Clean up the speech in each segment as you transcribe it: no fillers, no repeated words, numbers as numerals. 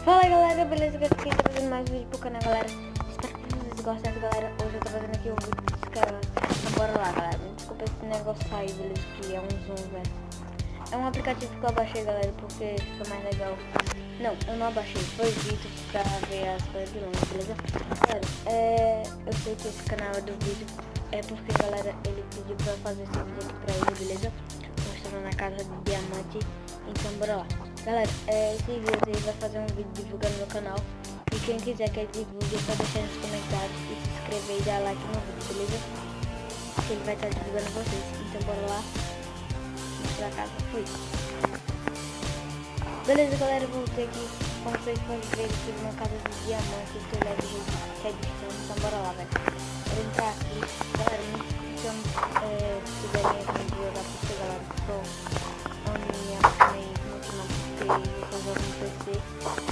Fala aí, galera, beleza? Aqui tá fazendo mais vídeo pro canal, galera. Espero que vocês gostem, galera. Hoje eu tô fazendo aqui um vídeo de cara. Então bora lá, galera. Desculpa esse negócio aí, beleza? Que é um zoom, velho. É um aplicativo que eu abaixei, galera, porque fica mais legal. Não, eu não abaixei, foi vídeo pra ver as coisas de longe, beleza? Galera, eu sei que esse canal é do vídeo, é porque, galera, ele pediu pra eu fazer esse vídeo aqui pra ele, beleza? Mostrando na casa de diamante. Então bora lá. Galera, esse vídeo aí vai fazer um vídeo divulgando meu canal. E quem quiser que ele divulgue é só deixar nos comentários e se inscrever e dar like no vídeo, beleza? Que ele vai estar divulgando vocês. Então bora lá. Mostrar a casa. Fui. Beleza, galera, voltei aqui. Como vocês podem ver, eu fiz uma casa de diamante. Eu levo de redstone. Então bora lá, velho. Vou entrar aqui. Galera, me inscrevam se quiserem jogar pra você, galera.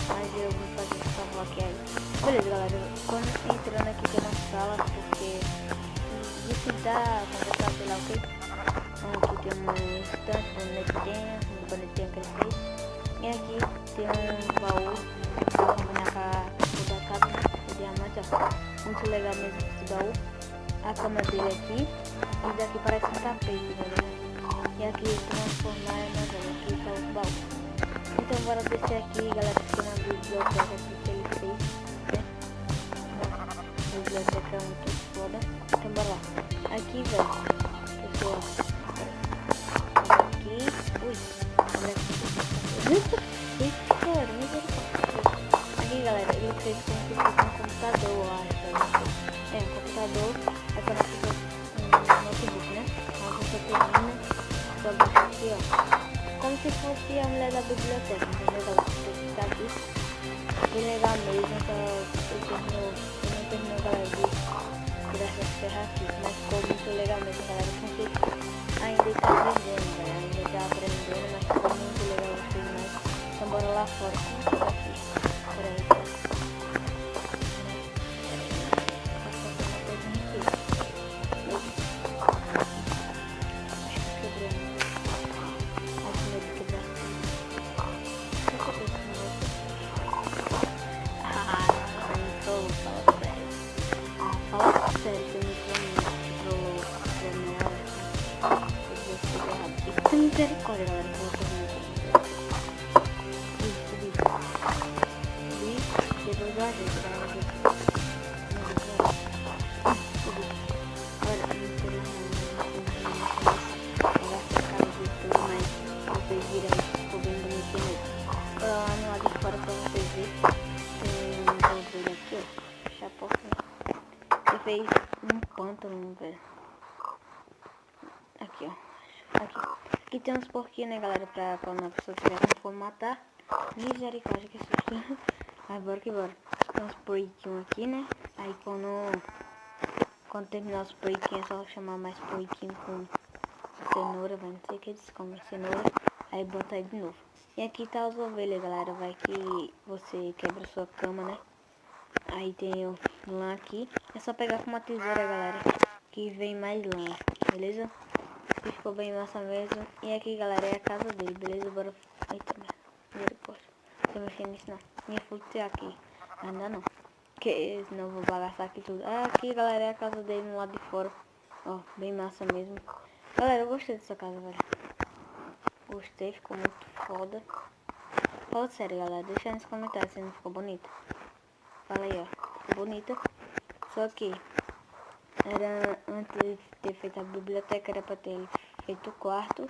Mas eu vou fazer essa vlog aí. Beleza, galera, quando entrando aqui tem uma sala, porque de pintar, conversar, sei lá o que. Aqui tem um estante, um bonetinho que ele fez. E aqui tem um baú pra combinar com a da casa, né? O diamante, ó. Muito legal mesmo esse baú. A cama dele aqui. E daqui parece um tapete, galera. E aqui transformar na zona, aqui tá o baú. Então bora descer aqui, galera, que tem uma biblioteca aqui que ele fez, né? Uma biblioteca muito foda. Então bora lá. Aqui, velho, pessoal, aqui, ui, aqui, galera, ele fez como se fosse um computador, eu acho, um computador, aí quando um notebook, né? Uma computadorzinha, só baixa aqui, ó. Como se fosse a mulher da biblioteca, entendeu, galera? Porque tá aqui. Bem legal mesmo, então eu não terminou, galera, de tirar essas ferras aqui. Mas ficou muito legal mesmo, galera, porque ainda está aprendendo, galera. Ainda está aprendendo, mas ficou muito legal, gostei demais. Então bora lá fora, como que aqui. Peraí, tá? Misericórdia, galera, que eu vou fazer subir, depois eu ajeito, galera. Agora, mas vocês viram, ficou bem bonitinho mesmo. Agora lá no lado de fora pra vocês verem, tem um bagulho aqui, ó, fechar a porta. Ele fez um pântano, velho. Aqui, ó, aqui tem uns porquinhos, né, galera, pra quando a pessoa tiver com fome matar. Misericórdia, que susto. Mas bora que bora. Tem uns porquinhos aqui, né, aí quando terminar os porquinhos é só chamar mais porquinho com cenoura, vai, não sei o que eles comem, cenoura, aí bota aí de novo. E aqui tá as ovelhas, galera, vai que você quebra sua cama, né. Aí tem o lã aqui, é só pegar com uma tesoura, galera, que vem mais lã, beleza? E ficou bem massa mesmo. E aqui, galera, é a casa dele, beleza? Bora. Eita, misericórdia. Não tô mexendo nisso não. Minha fruta é aqui. Ainda não. Porque senão eu vou bagaçar aqui tudo. Aqui, galera, é a casa dele no lado de fora. Ó, bem massa mesmo. Galera, eu gostei dessa casa, velho. Gostei, ficou muito foda. Fala sério, galera. Deixa aí nos comentários se não ficou bonita. Fala aí, ó. Ficou bonita. Só que era antes de ter feito a biblioteca, era pra ter feito o quarto,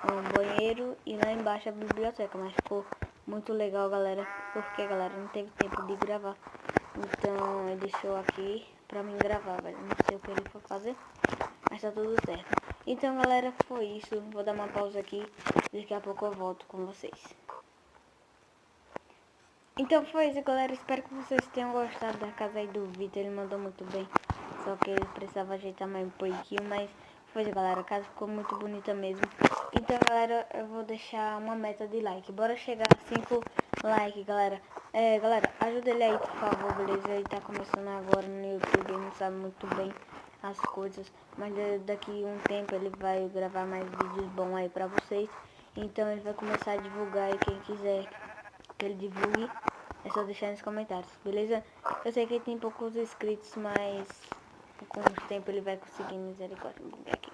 um banheiro e lá embaixo a biblioteca, mas ficou muito legal, galera, porque, galera, não teve tempo de gravar, então ele deixou aqui pra mim gravar, velho. Não sei o que ele foi fazer, mas tá tudo certo. Então, galera, foi isso. Vou dar uma pausa aqui e daqui a pouco eu volto com vocês. Então foi isso, galera, espero que vocês tenham gostado da casa aí do Vitor, ele mandou muito bem. Só que ele precisava ajeitar mais um pouquinho, mas foi isso, galera, a casa ficou muito bonita mesmo. Então, galera, eu vou deixar uma meta de like. Bora chegar a 5 likes, galera. Galera, ajuda ele aí, por favor, beleza? Ele tá começando agora no YouTube, ele não sabe muito bem as coisas. Mas daqui um tempo ele vai gravar mais vídeos bons aí pra vocês. Então ele vai começar a divulgar aí, quem quiser que ele divulgue. É só deixar nos comentários, beleza? Eu sei que ele tem poucos inscritos, mas com o tempo ele vai conseguir, misericórdia. Vamos ver aqui.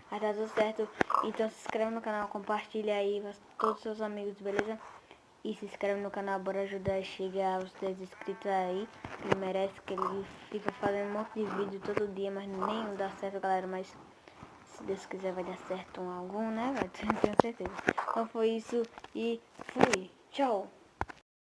Vai dar tudo certo. Então se inscreve no canal, compartilha aí com todos os seus amigos, beleza? E se inscreve no canal, bora ajudar a chegar aos 10 inscritos aí. Ele merece, que ele fica fazendo um monte de vídeo todo dia, mas nenhum dá certo, galera. Mas se Deus quiser vai dar certo algum, né? Tenho certeza. Então foi isso e fui. Tchau.